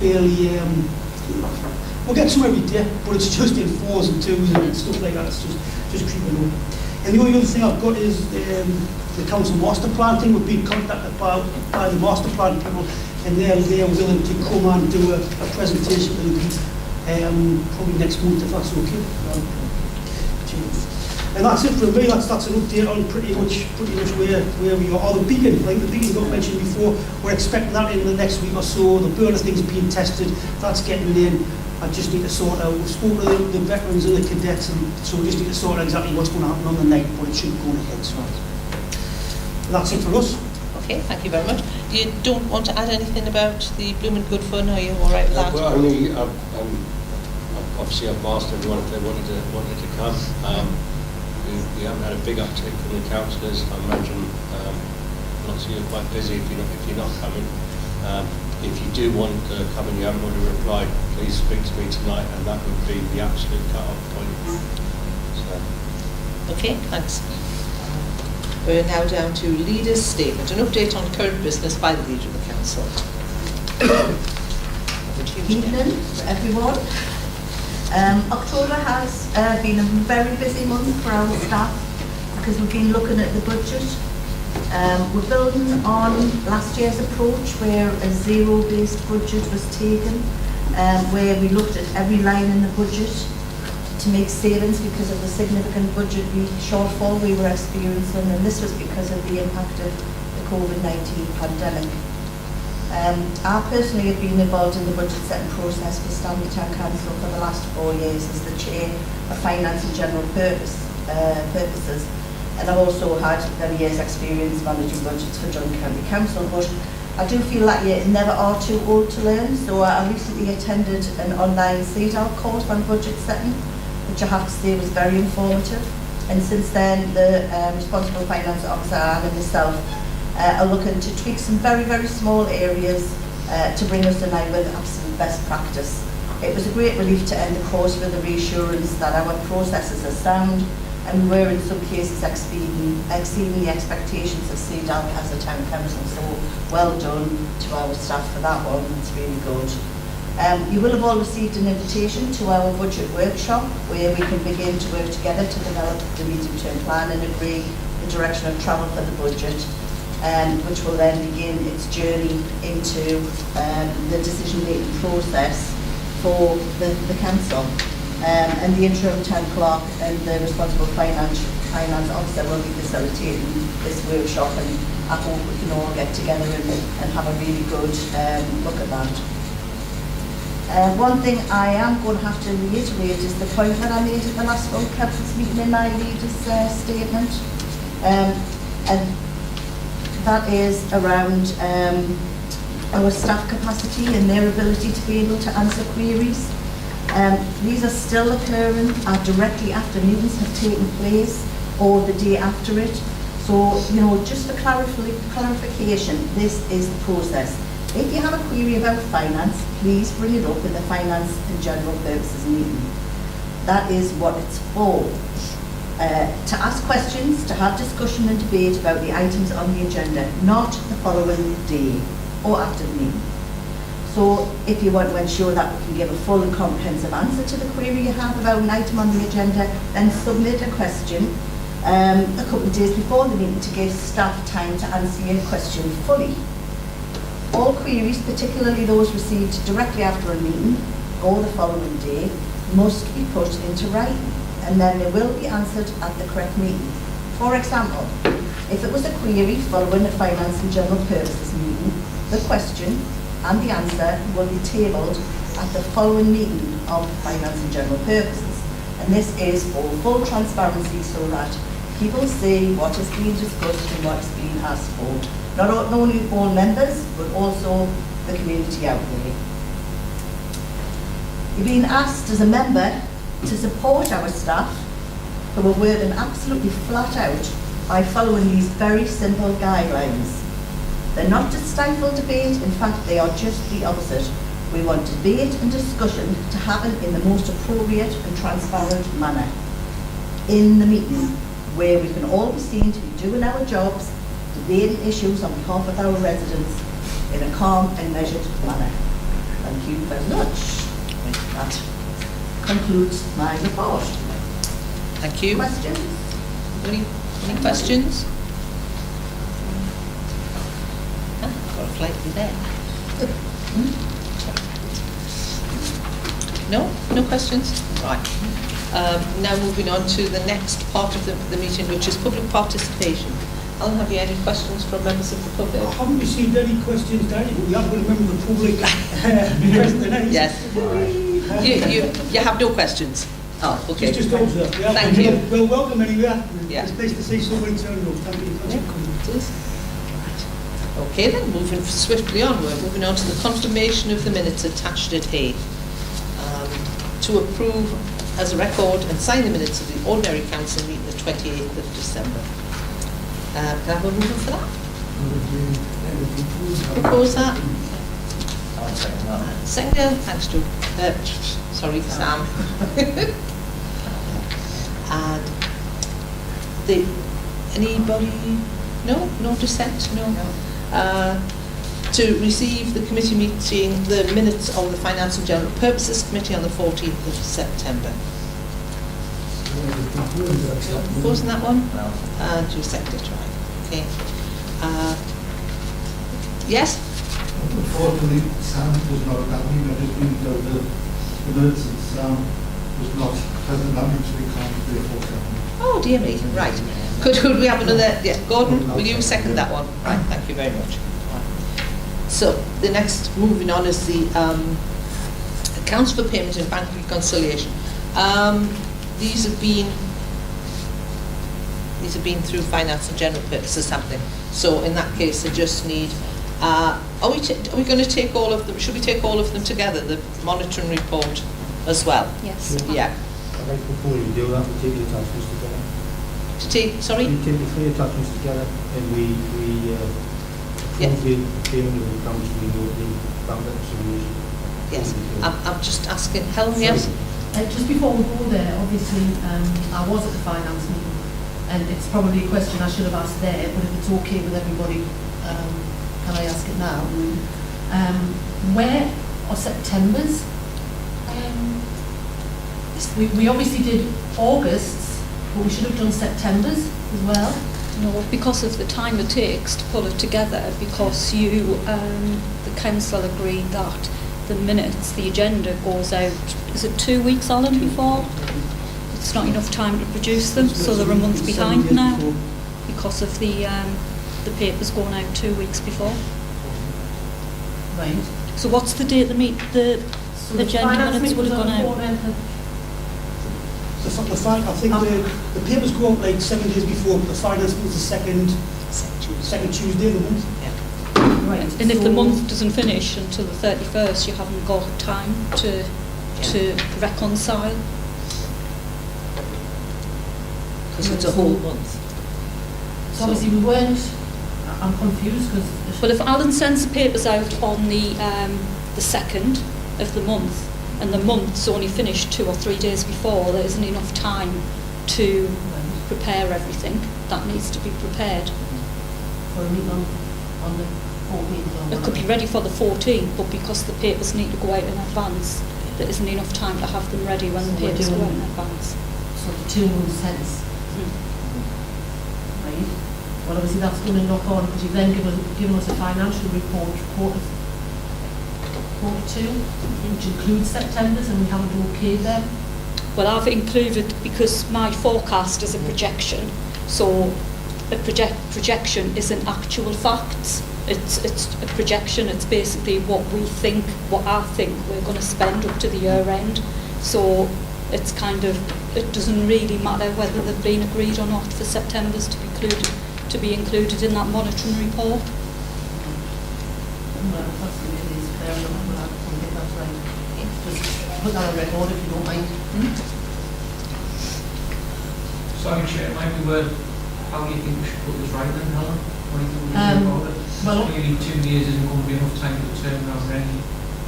fairly, we'll get some every day, but it's just in 4s and 2s and stuff like that. It's just creeping up. And the only other thing I've got is the council master plan thing. We've been contacted by the master plan people, and they're willing to come and do a presentation to the group probably next month, if that's okay. And that's it for me. That's an update on pretty much where we are. Oh, the beacon, like the beacon got mentioned before, we're expecting that in the next week or so. The burner thing's being tested, that's getting in. I just need to sort out, we've spoken to the veterans and the cadets, and so we just need to sort out exactly what's going to happen on the night, but it should go ahead. So that's it for us. Okay, thank you very much. You don't want to add anything about the Blooming Good Fun? Are you all right with that? Well, only obviously I've asked everyone if they wanted to come. We haven't had a big uptake from the councillors. I imagine obviously you're quite busy if you're not coming. If you do want to come and you haven't already replied, please speak to me tonight, and that would be the absolute cut-off point. So. Okay, thanks. We're now down to Leader's Statement, an update on current business by the Leader of the Council. Evening for everyone. October has been a very busy month for our staff because we've been looking at the budget. We're building on last year's approach where a zero-based budget was taken, where we looked at every line in the budget to make savings because of the significant budget shortfall we were experiencing, and this was because of the impact of the COVID-19 pandemic. I personally have been involved in the budget setting process for Stanley Town Council for the last 4 years as the Chair of Finance and General Purposes. And I've also had many years' experience managing budgets for Dun County Council, but I do feel that you never are too old to learn. So I recently attended an online CEDAW course on budget setting, which I have to say was very informative. And since then, the Responsible Finance Officer and myself are looking to tweak some very, very small areas to bring us in line with absolute best practice. It was a great relief to end the course with a reassurance that our processes are sound, and we were in some cases exceeding the expectations of CEDAW as a town council. So well done to our staff for that one. It's really good. You will have all received an invitation to our budget workshop where we can begin to work together to develop the medium-term plan and agree the direction of travel for the budget, which will then begin its journey into the decision-making process for the council. And the interim town clerk and the responsible finance officer will be facilitating this workshop, and I hope we can all get together and have a really good look at that. One thing I am going to have to reiterate is the point that I made at the last council's meeting in my leader's statement, and that is around our staff capacity and their ability to be able to answer queries. These are still occurring directly after meetings have taken place or the day after it. So, just for clarification, this is the process. If you have a query about finance, please bring it up in the Finance and General Purposes meeting. That is what it's for. To ask questions, to have discussion and debate about the items on the agenda, not the following day or after the meeting. So if you want to ensure that we can give a full and comprehensive answer to the query you have about an item on the agenda, then submit a question a couple of days before the meeting to give staff time to answer your question fully. All queries, particularly those received directly after a meeting or the following day, must be put into writing, and then they will be answered at the correct meeting. For example, if it was a query following a Finance and General Purposes meeting, the question and the answer will be tabled at the following meeting of Finance and General Purposes. And this is for full transparency so that people see what is being discussed and what is being asked for. Not only all members, but also the community out there. You're being asked as a member to support our staff who are working absolutely flat out by following these very simple guidelines. They're not to stifle debate, in fact they are just the opposite. We want debate and discussion to happen in the most appropriate and transparent manner. In the meeting, where we can all be seen to be doing our jobs, debating issues on behalf of our residents in a calm and measured manner. Thank you very much. That concludes my report. Thank you. Questions? Any questions? Ah, got a flight there. No questions? Right. Now moving on to the next part of the meeting, which is public participation. Alan, have you any questions from members of the public? I haven't received any questions, Danny, but we have got a member of the public present tonight. Yes. You have no questions? Oh, okay. Just observe. Yeah, Thank you. Well, welcome anywhere. Yeah. It's nice to see somebody turning up. Thank you. Yeah, it is. Right. Okay then, moving swiftly on, we're moving on to the confirmation of the minutes attached at A. To approve as a record and sign the minutes of the ordinary council meeting the 28th of December. Can I have a mover for that? Propose that? Second, thanks to, sorry, Sam. And anybody, no dissent, no? To receive the committee meeting, the minutes of the Finance and General Purposes Committee on the 14th of September. Proposing that one? And you second it, right? Okay. Yes? Unfortunately, Sam was not at that meeting. I just been told the minutes that Sam was not present at that meeting, so we can't therefore second. Oh dear me, right. Could we have another, yeah, Gordon, will you second that one? Right, thank you very much. So, the next, moving on, is the accounts for payment and bank reconciliation. These have been through Finance and General Purposes, haven't they? So, in that case, they just need, are we going to take all of them, should we take all of them together, the monitoring report as well? Yes. Yeah. I'd like before you do that, we take the attachments together. To take, sorry? We take the three attachments together and we approve the payment of the accounts, we know the bank reconciliation. Yes. I'm just asking, Helen, yes? Just before we go there, obviously, I was at the finance meeting, and it's probably a question I should have asked there, but if it's okay with everybody, can I ask it now? Where are September's? We obviously did August's, but we should have done September's as well. No, because of the time it takes to pull it together, because the council agreed that the minutes, the agenda goes out, is it 2 weeks, Alan, before? It's not enough time to produce them, so they're a month behind now, because of the papers going out 2 weeks before. Right. So what's the date the So the agenda finance minutes meeting would was have on gone the out? 14th of I think the papers go out like 7 days before, but the finance meeting is the second Tuesday of the month. Right. And if the so- month doesn't finish until the 31st, you haven't got time to reconcile. Because it's a whole month. So obviously we weren't, I'm confused because... Well, if Alan sends the papers out on the 2nd of the month, and the month's only finished 2 or 3 days before, there isn't enough time to prepare everything that needs to be prepared. For a meeting on the 14th. It could be ready for the 14th, but because the papers need to go out in advance, there isn't enough time to have them ready when So the we're papers go doing- out in advance. So the 2 months hence. Right. Well, obviously that's going to knock on because you've then given us a financial report, quarter 2, which includes September's, and we haven't okayed them. Well, I've included, because my forecast is a projection, so a projection isn't actual facts. It's a projection. It's basically what I think we're going to spend up to the year end. So it's kind of, it doesn't really matter whether they've been agreed or not for September's to be included in that monitoring report. Well, that's the way it is. Fair enough. I think that's right. Just put that on record if you don't mind. Sorry, Chair, it might be worth, how do you think we should put this right then, Helen? What do you think we should do about it? well- Clearly 2 years isn't going to be enough time to turn around any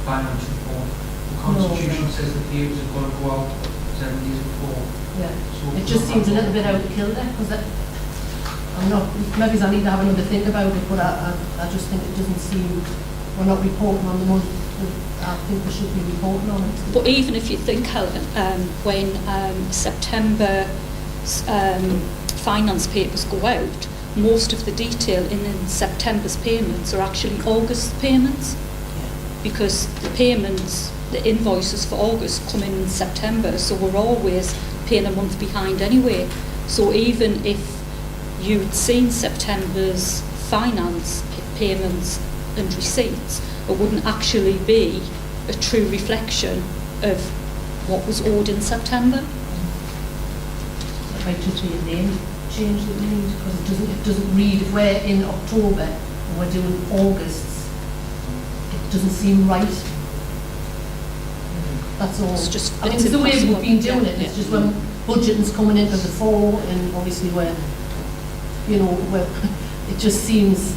finance report. The Constitution says the papers have got to go out 7 days before. Yeah. So It just seems a little bit out of kill there because I'm not, maybe I need to have another think about it, but I just think it doesn't seem, we're not reporting on the month I think we should be reporting on it. But even if you think, Helen, when September finance papers go out, most of the detail in September's payments are actually August payments, because the payments, the invoices for August come in September, so we're always paying a month behind anyway. So even if you'd seen September's finance payments and receipts, it wouldn't actually be a true reflection of what was owed in September. It might just be a name change that we need, because it doesn't read, if we're in October and we're doing August's, it doesn't seem right. That's all. It's just- I mean, it's it's the way impossible. we've been doing it, it's Yeah. just when budgeting's coming into the fore, and obviously we're, you know, it just seems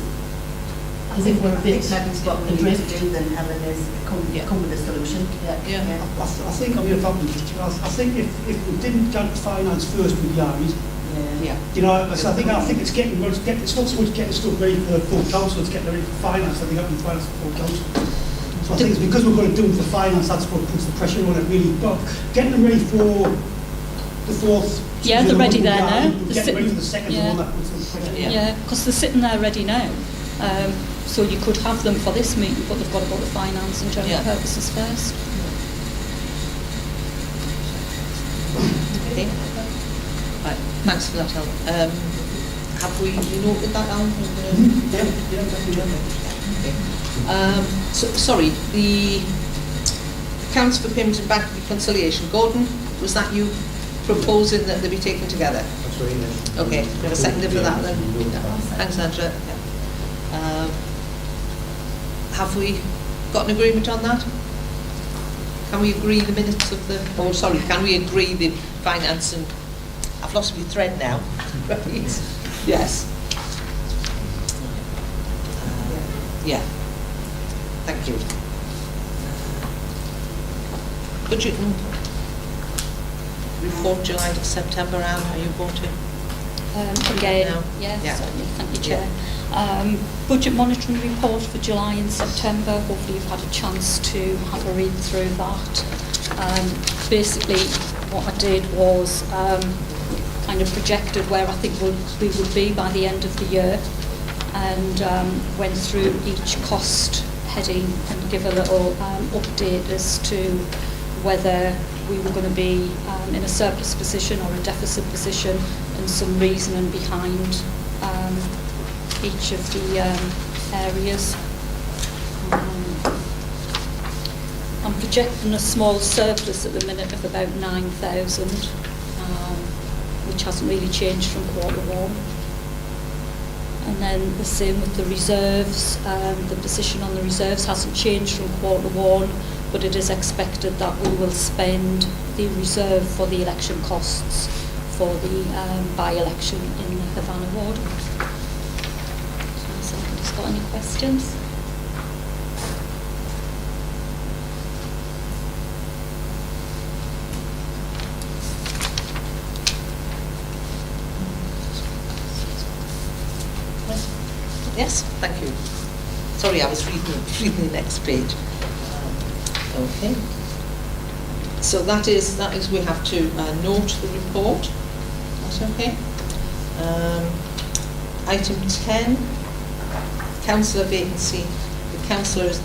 as if we're a I think bit maybe what we need to adrift. do then, Helen, is come with a solution. Yeah. Yeah. I think, I mean, if I think if we didn't get to finance first with the armies, Yeah. you know, so I think it's getting, it's not so much getting stuff ready for the full council, it's getting ready for finance. I think having finance for full council. So I think it's because we're going to do it for finance, that's what puts the pressure on it really. But getting them ready for the fourth. Yeah, they're ready there now. Getting ready for the second Yeah. one, that puts the pressure. Yeah. Yeah, because they're sitting there ready now. So you could have them for this meeting, but they've got to go to finance and general Yeah. purposes first. Okay. Right, thanks for that, Helen. Have we noted that down? Yeah, definitely. Okay. Sorry, the accounts for payments and bank reconciliation. Gordon, was that you proposing that they be taken together? That's right, yes. Okay, do you have a seconder for that then? Yeah. Yeah. Thanks, Angela. Yeah. Have we got an agreement on that? Can we agree the minutes of the, oh sorry, can we agree the finance and, I've lost my thread now. Right. Yes. Yeah. Thank you. Budget and report July to September, Anne, are you going to? Again, No. yeah, Yeah. certainly, thank you, Chair. Budget monitoring report for July and September, hopefully you've had a chance to have a read through that. Basically, what I did was kind of projected where I think we would be by the end of the year, and went through each cost heading and give a little update as to whether we were going to be in a surplus position or a deficit position, and some reasoning behind each of the areas. I'm projecting a small surplus at the minute of about 9,000, which hasn't really changed from quarter one. And then the same with the reserves. The position on the reserves hasn't changed from quarter one, but it is expected that we will spend the reserve for the election costs for the by-election in the Havana ward. Has anybody's got any questions? Yes, thank you. Sorry, I was reading the next page. Okay. So that is we have to note the report. That's okay. Item 10, councillor vacancy. The councillor is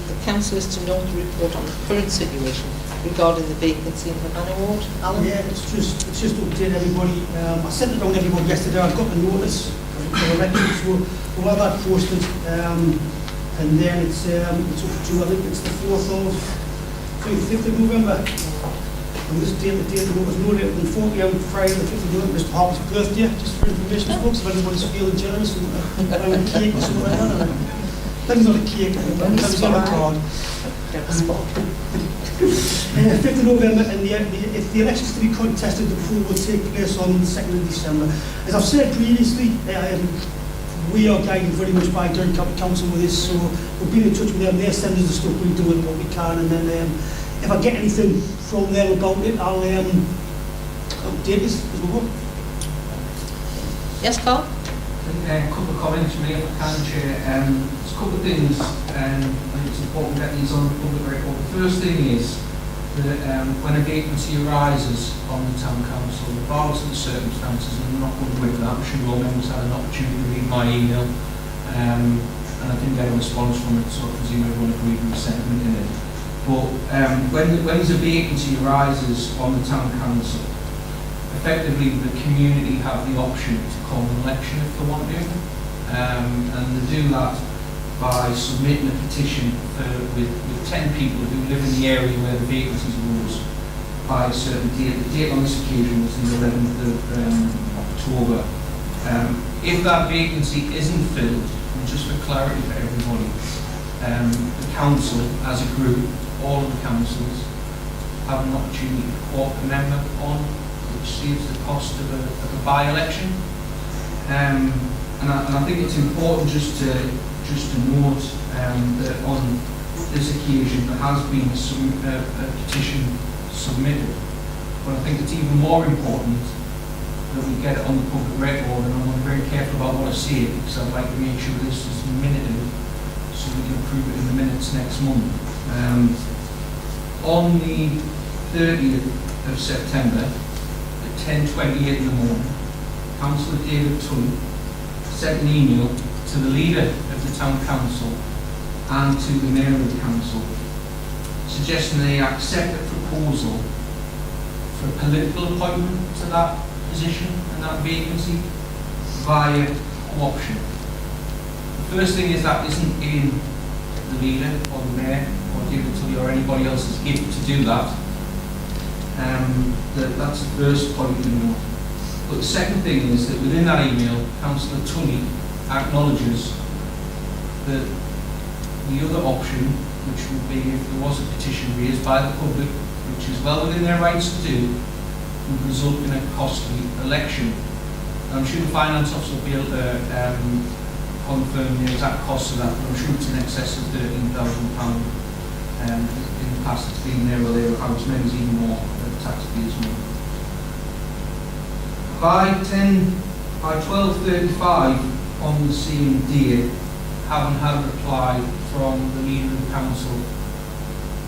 to note the report on the current situation regarding the vacancy in Havana ward. Alan? Yeah, it's just to update everybody. I sent it around everybody yesterday. I got the notice for the election, so we'll have that posted. And then it's up to, I think it's the 5th of November. And this date, the date was no later than 40 on Friday, the 5th of November, Mr. Harper's birthday, just for information, folks, if anybody's feeling generous and buying a cake or something like that. Then not a cake, but it's on a card. 5th of November, and if the election's to be contested, the poll will take place on the 2nd of December. As I've said previously, we are guided very much by Durham County Council with this, so we've been in touch with them. They're sending us the stuff, we do it what we can, and then if I get anything from them about it, I'll update this as we go. Yes, Carl? A couple of comments from me if I can, Chair. There's a couple of things, and it's important to get these on the public record. The first thing is that when a vacancy arises on the town council, regardless of the circumstances, and I'm not going to go into that, I'm sure all members had an opportunity to read my email, and I didn't get a response from it, so I presume everyone agreed with the sentiment in it. But when there's a vacancy arises on the town council, effectively the community have the option to call an election if they want to, and they do that by submitting a petition with 10 people who live in the area where the vacancies arose by a certain date. The date on this occasion was the 11th of October. If that vacancy isn't filled, and just for clarity for everybody, the council as a group, all of the councils, have an opportunity to co-opt a member on, which saves the cost of a by-election. And I think it's important just to note that on this occasion there has been a petition submitted. But I think it's even more important that we get it on the public record, and I'm very careful about what I say because I'd like to make sure this is minuted so we can approve it in the minutes next month. On the 30th of September at 10:28 in the morning, Councillor David Tully sent an email to the leader of the town council and to the mayor of the council suggesting they accept a proposal for a political appointment to that position and that vacancy via co-option. The first thing is that isn't in the leader or the mayor or David Tully or anybody else's gift to do that. That's the first point to note. But the second thing is that within that email, Councillor Tully acknowledges that the other option, which would be if there was a petition raised by the public, which is well within their rights to do, would result in a costly election. I'm sure the finance officer will be able to confirm the exact cost of that, but I'm sure it's in excess of £13,000. In the past it's been there or thereabouts, maybe it's even more taxpayers' money. By 12:35 on the same day, having had a reply from the leader of the council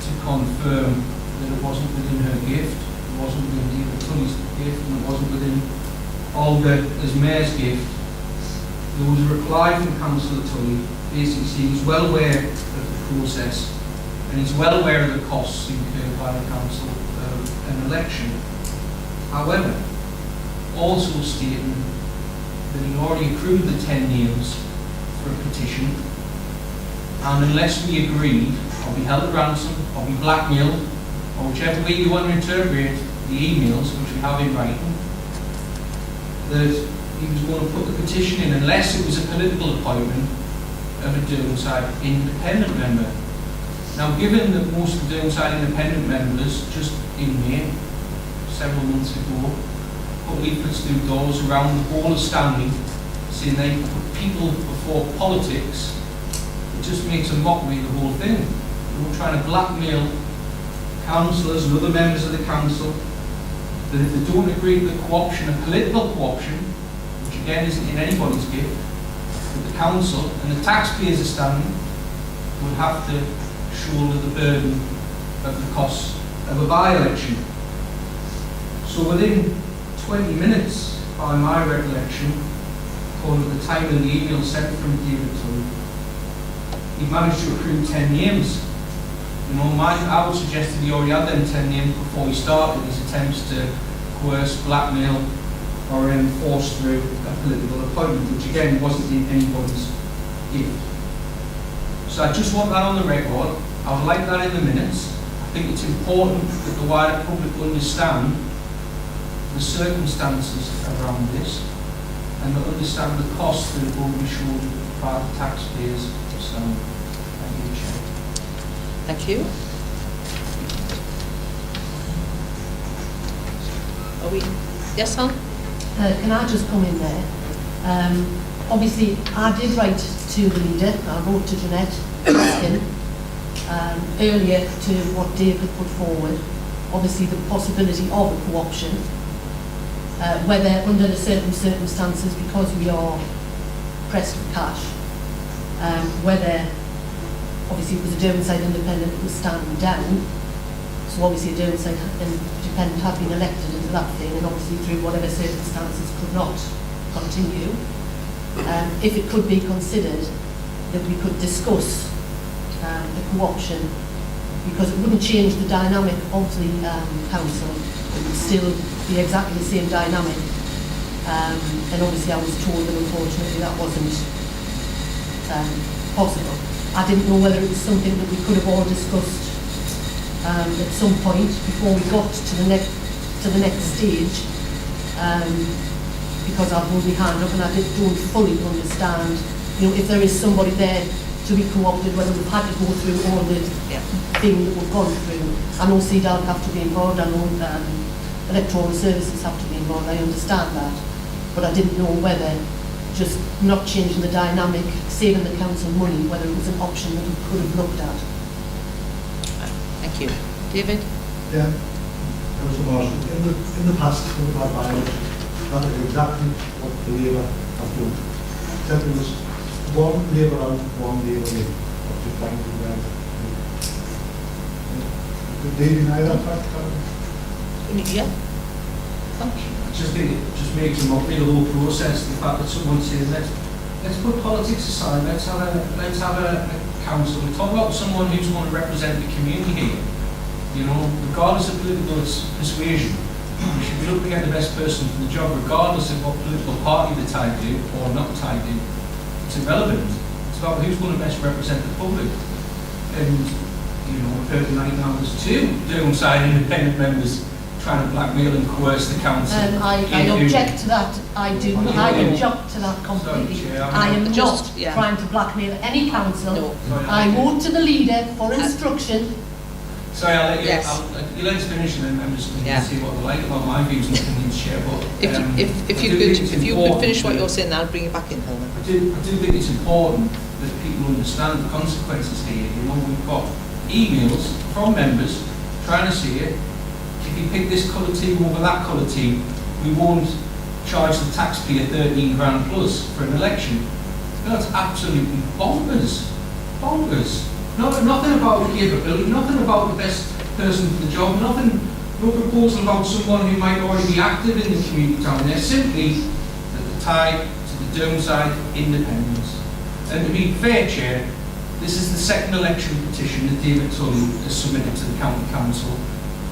to confirm that it wasn't within her gift, it wasn't within David Tully's gift, and it wasn't within Olga as mayor's gift, there was a reply from Councillor Tully basically saying he's well aware of the process and he's well aware of the costs incurred by the council of an election. However, also stating that he already approved the 10 names for a petition, and unless we agreed, or be held at ransom, or be blackmailed, or whichever way you want to interpret the emails, which we have in writing, that he was going to put the petition in unless it was a political appointment of a Derwentide independent member. Now, given that most of the Derwentide independent members, just in May, several months ago, put leaflets through doors around the whole of Stanley saying they put people before politics, it just makes a mockery of the whole thing. We're trying to blackmail councillors and other members of the council that if they don't agree to the co-option, a political co-option, which again isn't in anybody's gift, that the council and the taxpayers of Stanley would have to shoulder the burden of the costs of a by-election. So within 20 minutes, by my recollection, according to the time of the email sent from David Tully, he managed to approve 10 names. You know, I would suggest that he already had them 10 names before he started his attempts to coerce, blackmail, or force through a political appointment, which again wasn't in anybody's gift. So I just want that on the record. I would like that in the minutes. I think it's important that the wider public understand the circumstances around this and to understand the costs that will be shouldered by the taxpayers. So, thank you, Chair. Thank you. Are we? Yes, Helen? Can I just come in there? Obviously, I did write to the leader. I wrote to Jeanette asking earlier to what David put forward. Obviously, the possibility of a co-option, whether under the certain circumstances, because we are pressed for cash, whether obviously it was a Derwentsside Independent that was standing down, so obviously a Derwentsside Independent had been elected into that thing, and obviously through whatever circumstances could not continue. If it could be considered that we could discuss the co-option, because it wouldn't change the dynamic of the council, it would still be exactly the same dynamic. And obviously I was told that unfortunately that wasn't possible. I didn't know whether it was something that we could have all discussed at some point before we got to the next stage, because I've hold my hand up and I don't fully understand, you know, if there is somebody there to be co-opted, whether we've had to go through all the thing that we've gone through. I know CDAL have to be involved, I know electoral services have to be involved, I understand that, but I didn't know whether just not changing the dynamic, saving the council money, whether it was an option that we could have looked at. Thank you. David? Yeah, Councillor Marshall, in the past, when we've had by-elections, that is exactly what the Labour have done. Except there was one Labour out, one Labour in. What you're trying to do. Did they deny that fact, Karen? Yeah. I just think it just makes a mockery of the whole process, the fact that someone's saying, let's put politics aside, let's have a council. We talk about someone who's going to represent the community here. You know, regardless of political persuasion, we should be looking at the best person for the job, regardless of what political party they're tied to or not tied to. It's irrelevant. It's about who's going to best represent the public. And, you know, we've heard tonight now there's two Derwentsside Independent members trying to blackmail and coerce the council. I object to that. I do. I object to that completely. Sorry, Chair, I am Just- not yeah. trying to blackmail any council. No. I vote to the leader for instruction. Sorry, I'll let you, Yes. you let us finish and then I'm just going Yeah. to see what they like about my views and opinions, Chair. But If I you do could think it's finish what important you're saying, I'll bring you back in, Helen. I do think it's important that people understand the consequences here. You know, we've got emails from members trying to say, if you pick this colour team over that colour team, we won't charge the taxpayer 13 grand plus for an election. That's absolutely bonkers. Bonkers. Nothing about capability, nothing about the best person for the job, no proposal about someone who might already be active in the community town. They're simply tied to the Derwentsside Independents. And to be fair, Chair, this is the second election petition that David Tully has submitted to the County Council,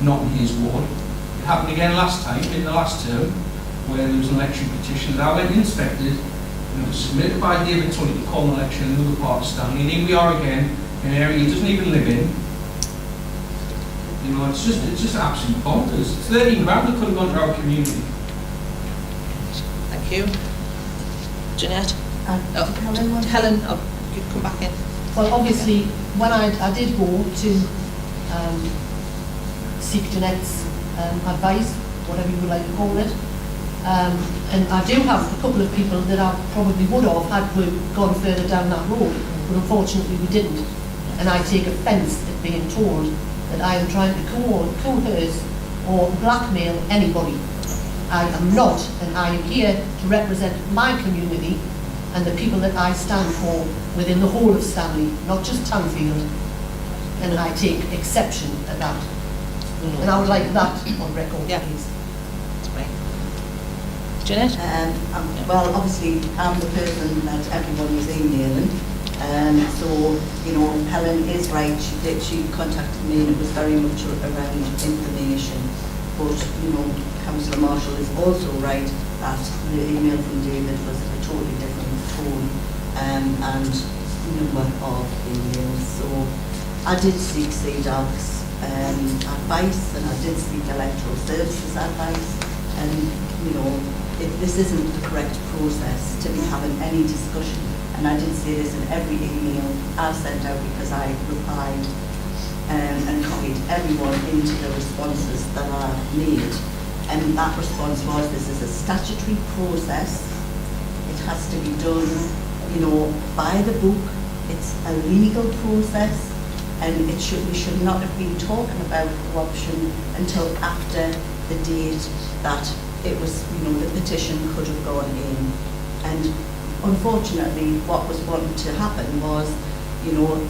not in his ward. It happened again last time, in the last term, where there was an election petition that I went and inspected, and it was submitted by David Tully to call an election in another part of Stanley, and here we are again, in an area he doesn't even live in. You know, it's just absolute bonkers. It's 13 grand that could have gone to our community. Thank you. Jeanette? Helen, Helen, you come back in. Well, obviously, when I did go to seek Jeanette's advice, whatever you would like to call it, and I do have a couple of people that I probably would have had we gone further down that road, but unfortunately we didn't. And I take offence at being told that I am trying to coerce or blackmail anybody. I am not, and I am here to represent my community and the people that I stand for within the whole of Stanley, not just Townfield. And I take exception at that. And I would like that on record, Yeah. please. That's right. Jeanette? well, obviously, I'm the person that everybody's emailing. So, you know, Helen is right. She contacted me and it was very much around information. But, you know, Councillor Marshall is also right that the email from David was a totally different tone and number of emails. So I did seek CDAL's advice and I did seek electoral services advice. And, you know, this isn't the correct process to be having any discussion. And I did say this in every email I sent out because I replied and copied everyone into the responses that I made. And that response was, this is a statutory process. It has to be done, you know, by the book. It's a legal process. And we should not have been talking about corruption until after the date that it was, you know, the petition could have gone in. And unfortunately, what was wanting to happen was, you know,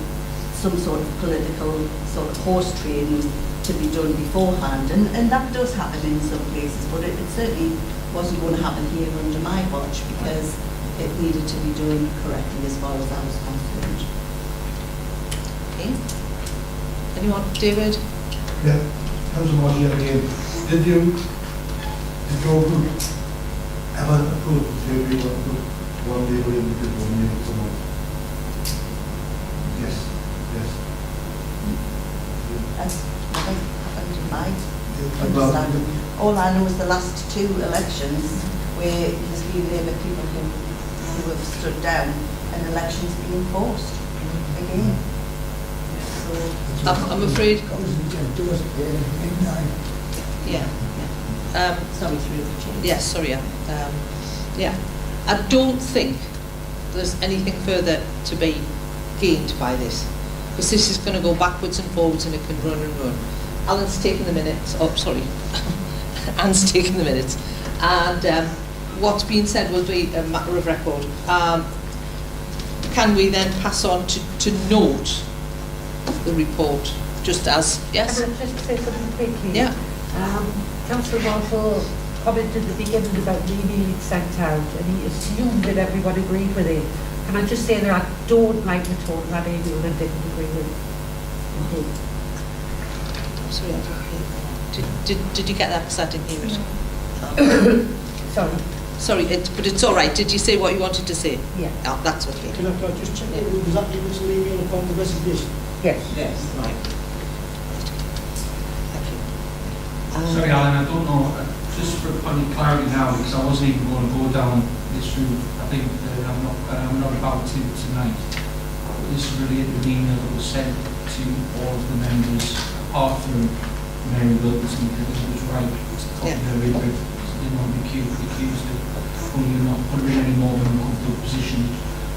some sort of political sort of horse trading to be done beforehand, and that does happen in some places, but it certainly wasn't going to happen here under my watch because it needed to be done correctly as far as I was concerned. Okay. Anyone? David? Yeah, Councillor Marshall again. Did your group ever approve to agree with one label in because one label someone? Yes, yes. That's nothing happened in my Well, understanding. All I know is the last 2 elections where there's been Labour people who have stood down and elections being forced again. So, I'm afraid. Yeah. sorry, through the chair. Yes, sorry. Yeah. I don't think there's anything further to be gained by this, because this is going to go backwards and forwards and it can run and run. Alan's taken the minutes. Oh, sorry. Anne's taken the minutes. And what's been said will be a matter of record. Can we then pass on to note the report, just as, yes? Can I just say something quickly? Yeah. Councillor Marshall commented at the beginning about the email he'd sent out, and he assumed that everyone agreed with it. Can I just say that I don't like the tone of that email and didn't agree with it. Sorry, I didn't hear. Did you get that? Because I didn't hear it. Sorry. Sorry, but it's all right. Did you say what you wanted to say? Yeah. Oh, that's okay. Can I just check, was that the original email about the resignation? Yes. Yes. Right. Thank you. Sorry, Alan, I don't know, just for any clarity now, because I wasn't even going to go down this route. I think that I'm not about to tonight. But this is related to an email that was sent to all of the members, apart from Mary Wilkinson, because it was right to copy her paper. Didn't want to be accused of putting not putting her in any more of an uncomfortable position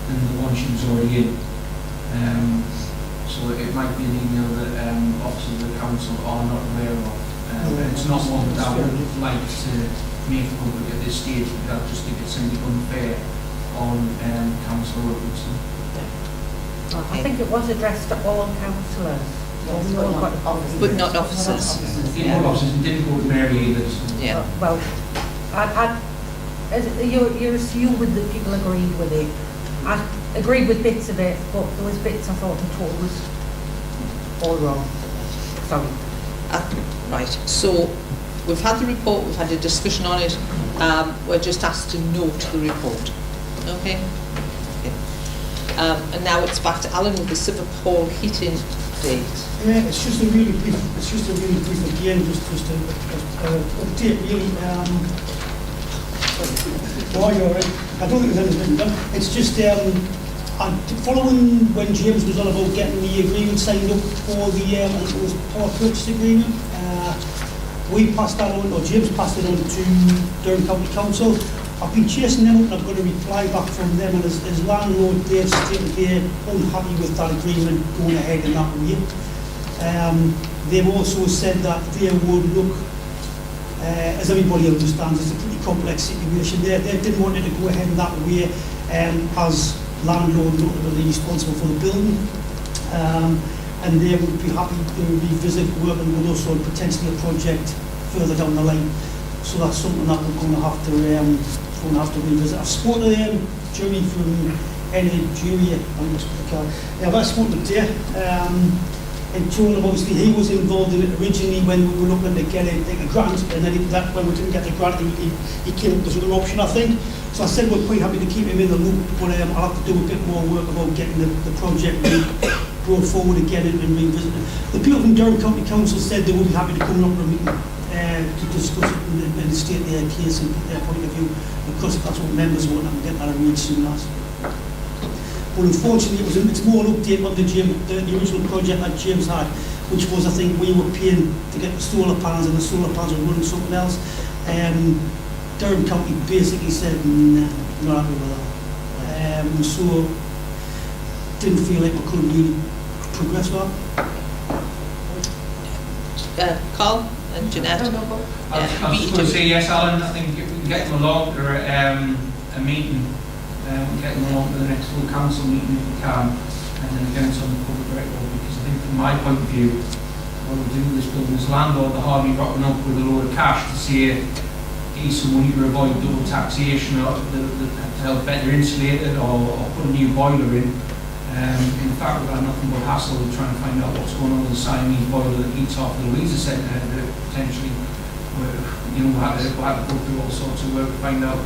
than the one she was already in. So it might be an email that officers of the council are not aware of. It's not one that I would like to make public at this stage, because I just think it's simply unfair on Councillor Wilkinson. I think it was addressed to all councillors. Yes, We all got officers. But not officers. It didn't go officers, it didn't go to Mary either. So. Yeah. Well, you're assuming that people agreed with it. I agreed with bits of it, but there was bits I thought the tone was all wrong. Sorry. Right. So we've had the report. We've had a discussion on it. We're just asked to note the report. Okay. And now it's back to Alan with the Civic Hall heating date. Yeah, it's just a really brief again, just to update really. Why you're right. I don't think there's anything done. It's just following when James was on about getting the agreement signed up for the I think it was power purchase agreement. We passed that on, or James passed it on to Durham County Council. I've been chasing them up and I've got a reply back from them, and as landlord they've stated they're unhappy with that agreement going ahead in that way. They've also said that they would look, as everybody understands, it's a pretty complex situation. They didn't want it to go ahead in that way as landlord ultimately responsible for the building. And they would be happy to revisit working with us on potentially a project further down the line. So that's something that we're going to have to revisit. I've spoken to them, Jerry from Jerry, I've spoken to Jay, and told him obviously he was involved in it originally when we were looking to get a grant, and then when we didn't get the grant, he came up with another option, I think. So I said we're quite happy to keep him in the loop, but I'll have to do a bit more work about getting the project brought forward again and revisit it. The people from Durham County Council said they would be happy to come up to a meeting to discuss it and state their case and their point of view, because that's what members want, and get that arranged soon as. But unfortunately, it's more an update on the original project that James had, which was, I think, we were paying to get the solar panels, and the solar panels were running something else. Durham County basically said, nah, not happy with that. So, didn't feel like we could really progress well. Carl and Jeanette. I was just going to say yes, Alan. I think if we can get them along to a meeting, get them along to the next full council meeting if we can, and then again it's on the public record, because I think from my point of view, what we do with this building as a landlord, they're hardly rocking up with a load of cash to say, here's some money to avoid double taxation, or to help better insulate it, or put a new boiler in. In fact, we've had nothing but hassle with trying to find out what's going on with the Siamese boiler that eats off the Louisa Centre, that potentially, we had to go through all sorts of work to find out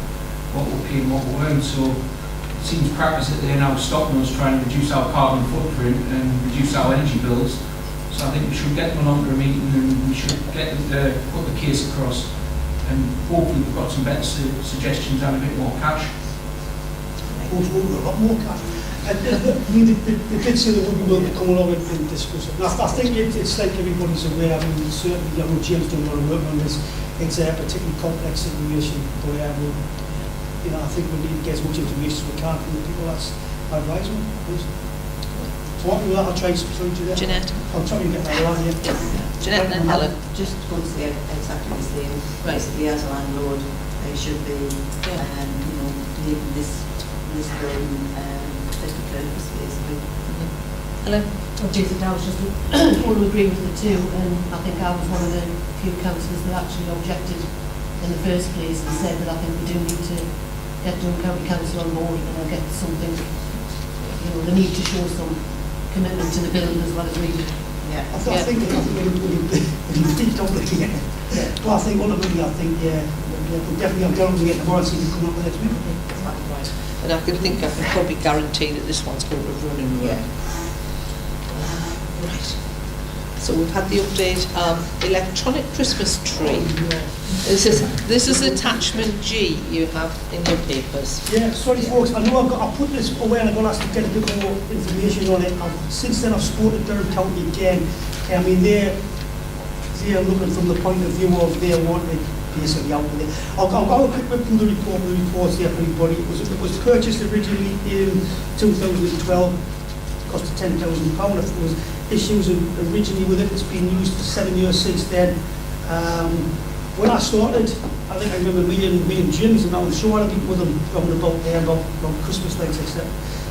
what we're paying, what we weren't. So it seems practice that they're now stopping us trying to reduce our carbon footprint and reduce our energy bills. So I think we should get one onto a meeting, and we should put the case across, and hopefully we've got some better suggestions and a bit more cash. Of course, we'll get a lot more cash. I mean, they did say they would be willing to come along and discuss it. And I think it's like everybody's aware. I mean, certainly, I know James done a lot of work on this. It's a particularly complex situation, but I think we need to get as much information as we can from the people that's advising. So what with that, I'll try to speak to them. Jeanette. I'll try to get that right here. Jeanette and then Helen. Just going to say exactly the same. Right. Basically, as a landlord, they should be, leaving this building fit for purpose, basically. Helen. Well, Jason, I was just want to agree with the two, and I think I was one of the few councillors that actually objected in the first place and said that I think we do need to get Durham County Council on board and get something, they need to show some commitment to the building as well as we do. Yeah. I think we've deep down looking at it. But I think ultimately, we'll definitely have Durham to get the warranty to come up with next week. Right. And I think I can probably guarantee that this one's going to run and work. Right. So we've had the update. Electronic Christmas tree. This is attachment G you have in your papers. Yeah, sorry folks, I know I put this away and I'm going to ask to get a bit more information on it. Since then I've spoken to Durham County again. I mean, they're looking from the point of view of they want it basically out with it. I'll go a quick whip through the reports here for everybody. It was purchased originally in 2012, cost £10,000. If there was issues originally with it, it's been used for 7 years since then. When I started, I think I remember me and Jim's and I was sure I'd be with them talking about Christmas lights, etc.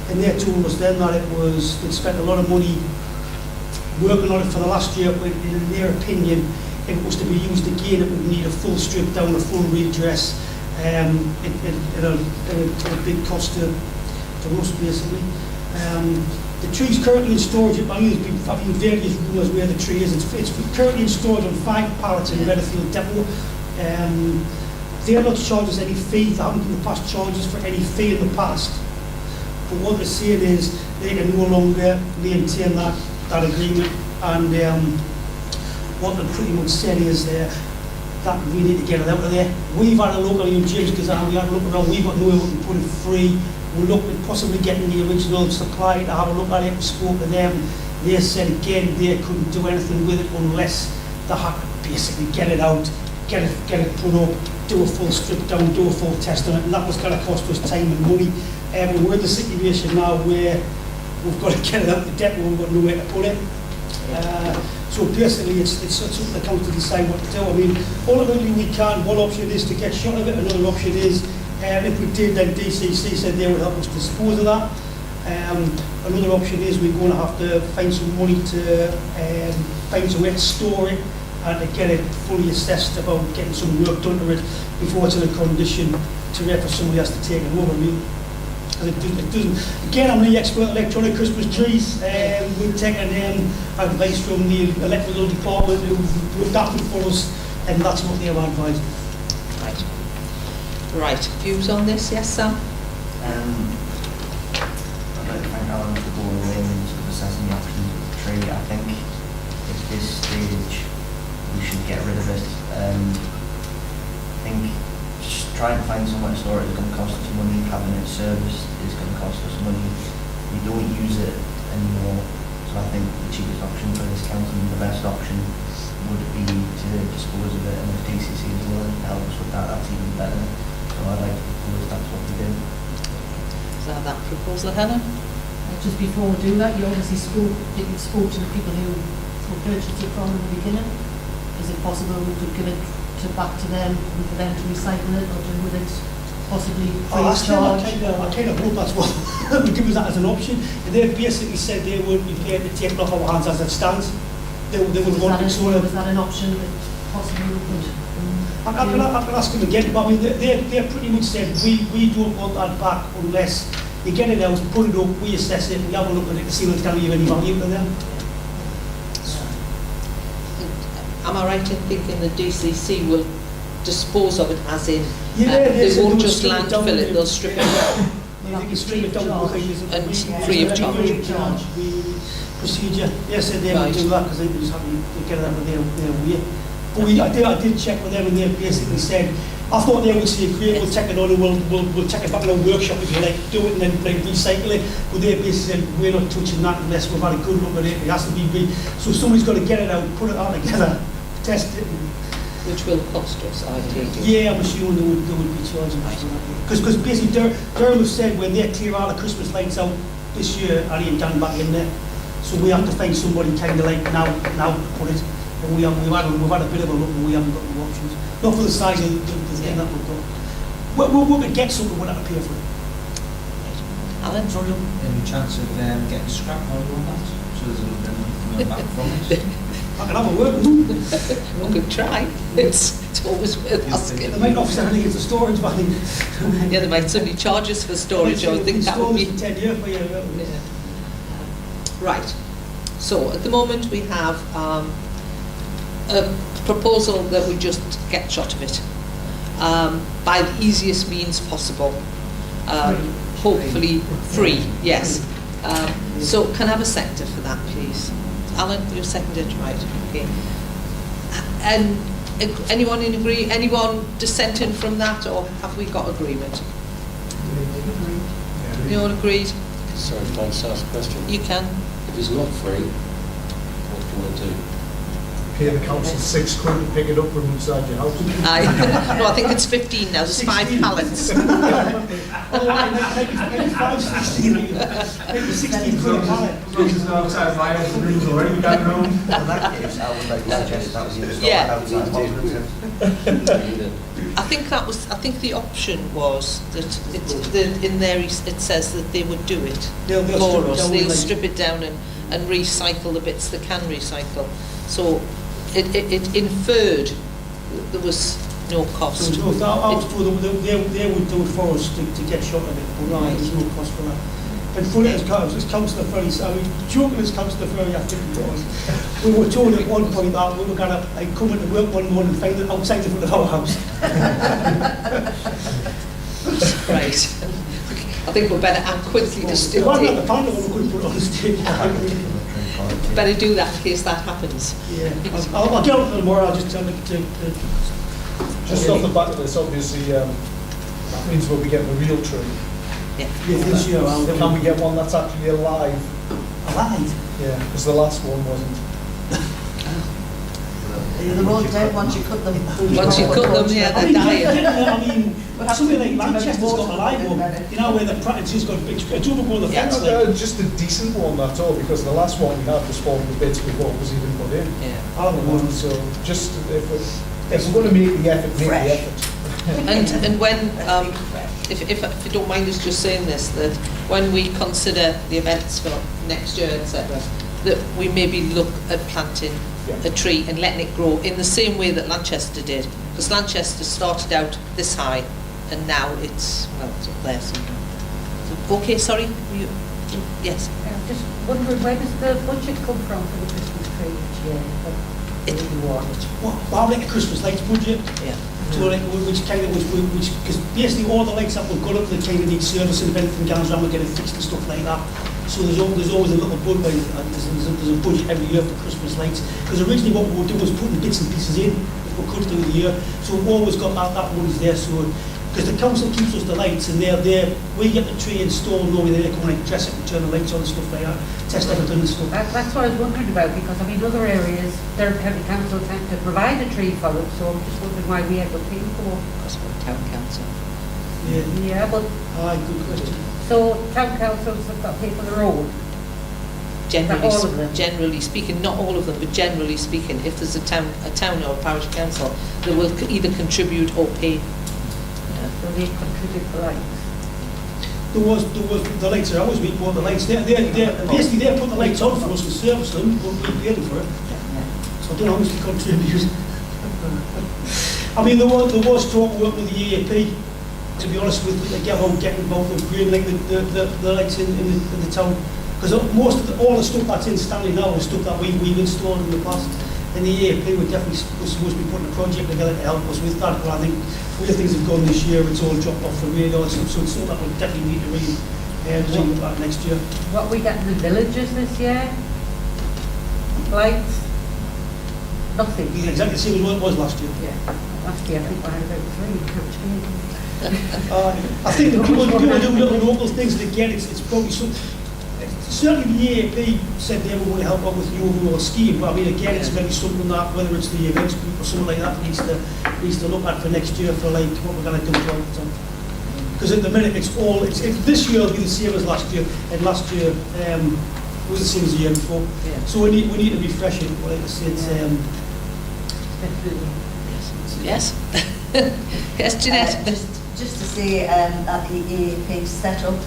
And they told us then that they'd spent a lot of money working on it for the last year, but in their opinion, if it was to be used again, it would need a full strip down, a full redress, at a big cost to us, basically. The tree's currently in storage. I mean, there's been various rumours where the tree is. It's currently in storage on 5 pallets in Redfield Depot. They're not charged us any fee. They haven't in the past charged us for any fee in the past. But what they're saying is they can no longer maintain that agreement. And what they're pretty much saying is that we need to get it out of there. We've had a look at James because we had a look around. We've got nowhere we can put it free. We looked at possibly getting the original supply to have a look at it. We spoke to them. They said again they couldn't do anything with it unless they had to basically get it out, get it put up, do a full strip down, do a full test on it, and that was going to cost us time and money. But we're in the situation now where we've got to get it out the depot. We've got nowhere to put it. So basically, it's something the council decide what to do. I mean, ultimately we can. One option is to get shot of it. Another option is, if we did, then DCC said they would help us dispose of that. Another option is we're going to have to find some money to find some way to store it and to get it fully assessed about getting some work done to it before it's in a condition to therefore somebody has to take it over. I mean, and it doesn't. Again, I'm the expert on electronic Christmas trees. We've taken advice from the electrical department who adapted for us, and that's what they have advised. Right. Views on this? Yes, Sam? I'd like to thank Alan for going away and sort of assessing the options of the tree. I think at this stage we should get rid of it. I think just trying to find somewhere to store it is going to cost us money. Having it serviced is going to cost us money. We don't use it anymore, so I think the cheapest option for this council and the best option would be to dispose of it, and if DCC is willing to help us with that, that's even better. So I'd like to propose that's what we do. Is that proposal, Helen? Just before we do that, you obviously spoke to the people who purchased it from the beginning. Is it possible we could give it back to them and for them to recycle it or do with it possibly free Oh, of that's kind charge. I kind of hope that's what we give us that as an option. And they basically said they would be prepared to take it off our hands as it stands. They would want it sort of. Was that an option that possibly we could? I can ask them again, but I mean, they pretty much said we don't want that back unless you get it out, put it up, we assess it, we have a look at it to see if it's going to give any value to them. Am I right in thinking the DCC will dispose of it as in, Yeah, they said won't would just strip it down landfill it, to- they'll strip it down? They can strip it down to things And free of charge. Free of charge. Procedure. They said they would Right. do that because they just have to get it out of their way. But I did check with them and they basically said, I thought they would say, great, we'll take it on and we'll take it back in our workshop if you like, do it and then like, recycle it. But they basically said, we're not touching that unless we've had a good look at it. It has to be so somebody's got to get it out, put it all together, test it. Which will cost us, I take it. Yeah, I'm assuming they would be charging us for that. Because basically Durham have said when they clear all the Christmas lights out this year, I ain't done back in there. So we have to find somebody kind of like now to put it. And we've had a bit of a look and we haven't got no options. Not for the size of the thing that we've got. We could get something we'll have to pay for it. Alan? Any chance of getting scrap model on that? So there's a little bit of money coming back from it? I can have a word with them. We could try. It's always worth asking. They might not say anything, it's a storage value. Yeah, they might suddenly charge us for storage, I would think that would be... For 10 years, but yeah. Yeah. Right. So at the moment we have a proposal that we just get shot of it by the easiest means possible. Hopefully free, yes. So can I have a seconder for that, please? Alan, you seconded, right? Okay. And anyone in agree? Anyone dissenting from that, or have we got agreement? You all agreed? Sorry, can I just ask a question? You can. If it's not free, what can I do? Pay the council £6 to pick it up from inside your house. No, I think it's 15 now. There's 5 pallets. Oh, I maybe 5, 16, maybe 16 quid a pallet. outside my house, the rooms already down the road. In that case, I would like to suggest that we install Yeah. outside positive. I think the option was that in there it says that they would do it They'll for us. strip it down They'll like- strip it down and recycle the bits they can recycle. So it inferred that there was no cost. So if I was told that they would do it for us to get shot of it, but Right. there's no cost for that. And funny as Councillor Ferry, I mean, joking as Councillor Ferry, I think it was, we were told at one point that we were going to come into work one morning and find it outside the front of our house. Right. I think we're better act quickly to It still wasn't at take. the panel when we couldn't put it on the stage. Better do that in case that happens. Yeah, I'll get on to tomorrow, I'll just tell them to Just off the back of this, obviously, that means we'll be getting a real tree. Yeah. yeah, this year, Can we get one that's actually alive? alive. Yeah, because the last one wasn't. They're all dead once you cut them. Once you cut them, yeah, I they're mean, dying. I mean, something like Manchester's got a live one, you know, where the practice got a double go on the Yeah. fence, like. Just a decent one, that's all, because the last one we had was falling to bits with what was even put in. Yeah. I'll have a one. So just if we're going to make the effort, make the effort. And when, if you don't mind us just saying this, that when we consider the events for next year, etc., that we maybe look at planting a tree and letting it grow in the same way that Lanchester did. Because Lanchester started out this high and now it's up there somewhere. So, okay, sorry. Yes. I'm just wondering, where does the budget come from for the Christmas tree each year? I'll make a Christmas lights budget. Yeah. So like, which because basically all the lights that we've got up, they kind of need servicing, if anything goes wrong, we're getting fixed and stuff like that. So there's always a little budget, there's a budget every year for Christmas lights. Because originally what we would do was putting bits and pieces in, if we could through the year. So we've always got that money's there. So because the council keeps us the lights and they're there, we get the tree installed, normally they come and dress it and turn the lights on and stuff like that, test everything and stuff. That's what I was wondering about, because I mean, other areas, Durham County Council tend to provide a tree for them, so I'm just wondering why we end up paying for one. Because we're town council. Yeah. Yeah, but, Aye, good question. so town councils have got to pay for their own. All of them? Generally speaking, not all of them, but generally speaking, if there's a town or a parish council, they will either contribute or pay so they contribute the lights. There was, the lights are always, we bought the lights, basically they put the lights on for us and service them, but we paid them for it. So I don't know how much they contribute. I mean, there was talk of working with the EAP, to be honest with you, getting involved with upgrading the lights in the town. Because most of all the stuff that's in Stanley now is stuff that we've installed in the past. And the EAP would definitely was supposed to be putting a project together to help us with that. But I think the things have gone this year, it's all dropped off the radar and stuff. So it's something that we definitely need to relook at next year. What we get in the villages this year? Lights? Nothing. Exactly the same as what it was last year. Yeah, last year I think we had about 3, can't you? I think the people do little local things that get it's probably some. Certainly the EAP said they were going to help out with the overall scheme, but I mean again it's maybe something that whether it's the events group or something like that needs to look at for next year for like what we're going to do throughout the time. Because at the minute it's this year will be the same as last year, and last year was the same as the year before. Yeah. So we need to refresh it. Like I said, Yes. Yes, Jeanette. Just to say that the EAP set up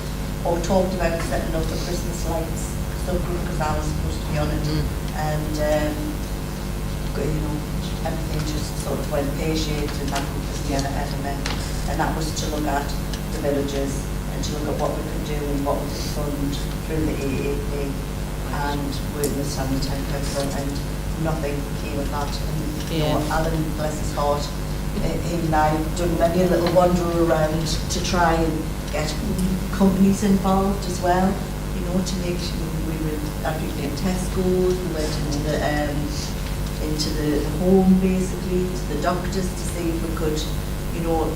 or talked about setting up the Christmas lights subgroup because I was supposed to be on it, and you know, everything just sort of went pear-shaped, and that group was the element, and that was to look at the villages and to look at what we could do and what we could fund through the EAP, and working with Stanley Town Council, and nothing came of that. And you know, Alan, bless his heart, him and I have done many a little wander around to try and get companies involved as well, you know, to make sure we were in Tesco's, we went into the home basically, to the doctors to see if we could, you know,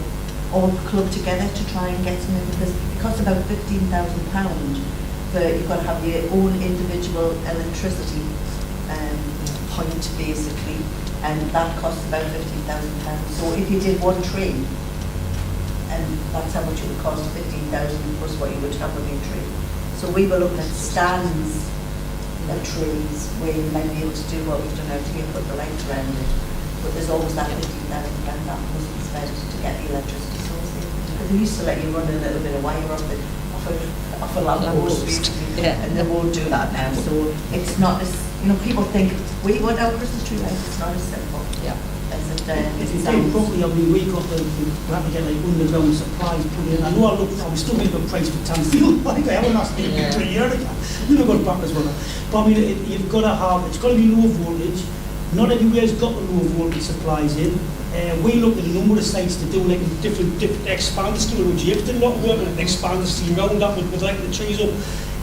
all club together to try and get some in, because it costs about £15,000 for, you've got to have your own individual electricity point basically, and that costs about £15,000. So if you did one tree, and that's how much it would cost, 15,000 plus what you would have on your tree. So we were looking at stands of trees where you might be able to do what we've done out here, put the lights around it. But there's always that 15,000 that must be spent to get the electricity source in. Because they used to let you run a little bit of wire off a lamppost, and they won't do that now. So it's not as, you know, people think we want our Christmas tree lights, it's not as simple. Yeah. If you think properly, I mean, we have to get like underground supplies put in. I know we still need a price for Tanfield, like I haven't asked you for a year ago. We've never got back as well. But I mean, you've got to have, it's got to be low voltage. Not everywhere's got the low voltage supplies in. We looked at a number of sites to do like different expanders, which you have to do a lot of work on an expander steam round that with like the trees up.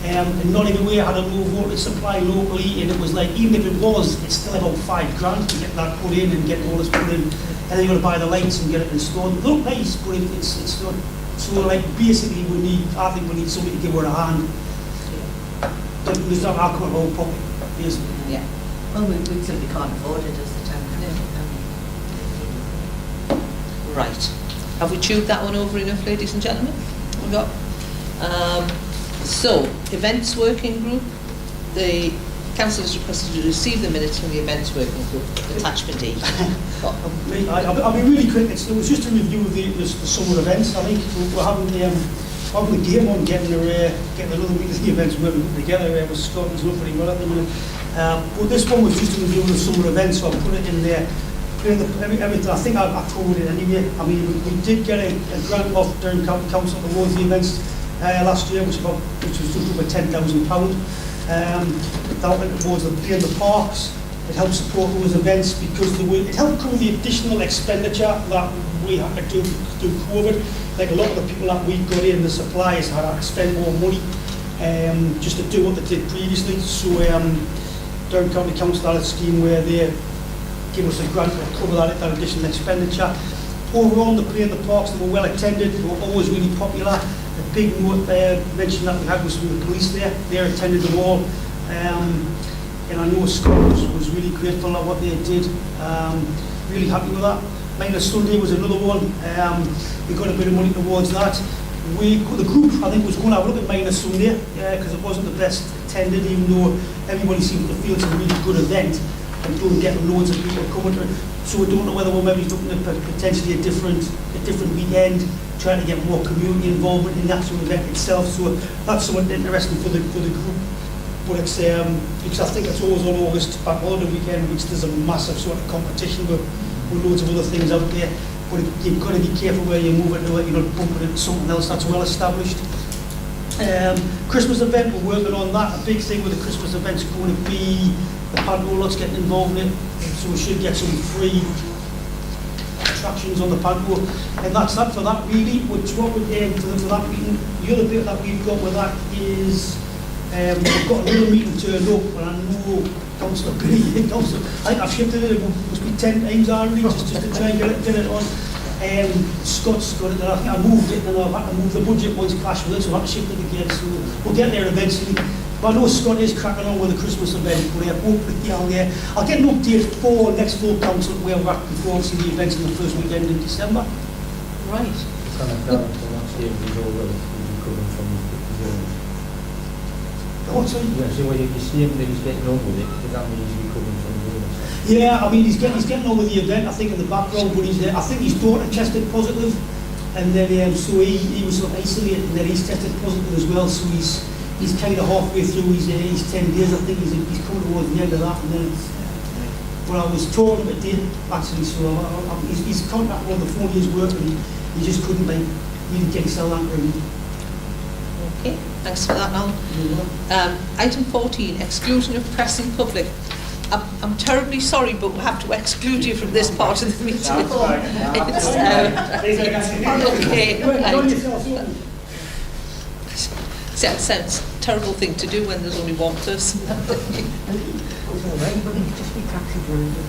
And not everywhere had a low voltage supply locally, and it was like, even if it was, it's still about £5,000 to get that put in and get all this put in, and then you've got to buy the lights and get it installed. They look nice, but it's not. So like basically I think we need somebody to give her a hand. There's not alcohol properly, basically. Yeah. Well, we simply can't afford it as the town council. Right. Have we chewed that one over enough, ladies and gentlemen? We got. So, events working group, the council has requested to receive the minutes from the events working group, attachment E. I'll be really quick. It was just a review of the summer events. I think we're having the game on getting another week of the events working together. With Scotland's not pretty well at the minute. But this one was just a review of the summer events, so I put it in there. Everything, I think I covered it anyway. I mean, we did get a grant off Durham County Council towards the events last year, which was just over £10,000. That went towards the parks. It helped support those events because it helped cover the additional expenditure that we had to do through COVID. Like a lot of the people that we got in, the suppliers had to spend more money just to do what they did previously. So Durham County Council had a scheme where they give us a grant to cover that additional expenditure. Overall, the play in the parks, they were well attended, they were always really popular. The big mention that we had was from the police there. They attended them all. And I know Scott was really grateful at what they did. Really happy with that. Minus Sunday was another one. We got a bit of money towards that. The group, I think, was going to have a look at Minus Sunday because it wasn't the best attended, even though everybody seemed to feel it's a really good event. and don't get loads of people coming to it. So we don't know whether we're maybe looking at potentially a different weekend, trying to get more community involvement in the actual event itself. So that's something interesting for the group. But it's because I think it's always on August bank holiday weekend, which there's a massive sort of competition with loads of other things out there. But you've got to be careful where you move it to it. You're not bumping into something else that's well established. Christmas event, we're working on that. A big thing with the Christmas event's going to be the panto lot's getting involved in it. So we should get some free attractions on the panto. And that's that for that really. Which what we're doing for that meeting, the other bit that we've got with that is we've got another meeting turned up, and I know Councillor Billy, I think I've shifted it, must be 10 times already, just to try and get it on. Scott's got it, I think I moved it, and I've had to move the budget once clash with it, so I've had to shift it again, so we'll get there eventually. But I know Scott is cracking on with the Christmas event, but I'll get an update for next full council where we're at before obviously the events in the first weekend in December. Right. Kind of down to last year, we all will be coming from the Oh, sorry. yeah, so when you see him that he's getting on with it, does that mean he's recovering from the illness? Yeah, I mean he's getting on with the event. I think in the background, but I think his daughter tested positive, and then so he was sort of isolated, and then he's tested positive as well. So he's kind of halfway through his 10 days. I think he's coming towards the end of that, and then. But I was talking about Dave actually, so he's contacted on the phone. He's working. He just couldn't really get himself out really. Okay, thanks for that, Alan. Item 14, exclusion of press in public. I'm terribly sorry, but we'll have to exclude you from this part of the meeting. It's, okay, right. That sounds a terrible thing to do when there's only one person. But he could just be taxi driver.